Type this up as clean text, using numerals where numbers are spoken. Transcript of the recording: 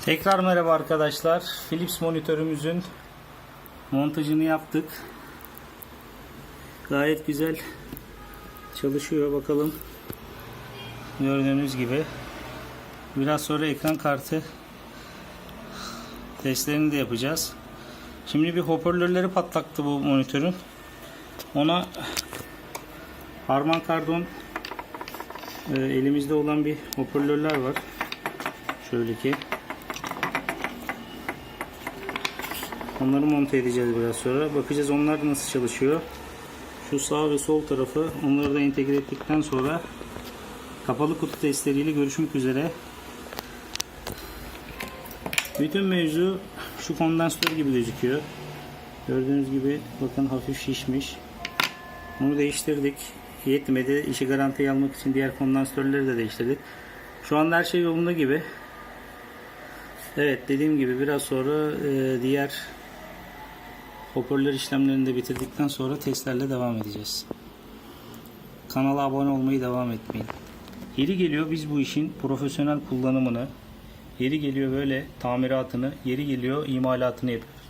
Tekrar merhaba arkadaşlar. Philips monitörümüzün montajını yaptık. Gayet güzel çalışıyor. Bakalım. Gördüğünüz gibi. Biraz sonra ekran kartı testlerini de yapacağız. Şimdi bir hoparlörleri patlattı bu monitörün. Ona Harman Kardon elimizde olan bir hoparlörler var. Şöyle ki. Onları monte edeceğiz biraz sonra. Bakacağız onlar nasıl çalışıyor. Şu sağ ve sol tarafı onları da entegre ettikten sonra kapalı kutu testleriyle görüşmek üzere. Bütün mevzu şu kondansatör gibi gözüküyor. Gördüğünüz gibi bakın hafif şişmiş. Onu değiştirdik. Yetmedi. İşi garantiye almak için diğer kondansatörleri de değiştirdik. Şu anda her şey yolunda gibi. Evet, dediğim gibi biraz sonra diğer hoparlör işlemlerini de bitirdikten sonra testlerle devam edeceğiz. Kanala abone olmayı devam etmeyin. Yeri geliyor biz bu işin profesyonel kullanımını, yeri geliyor böyle tamiratını, yeri geliyor imalatını yapıyoruz.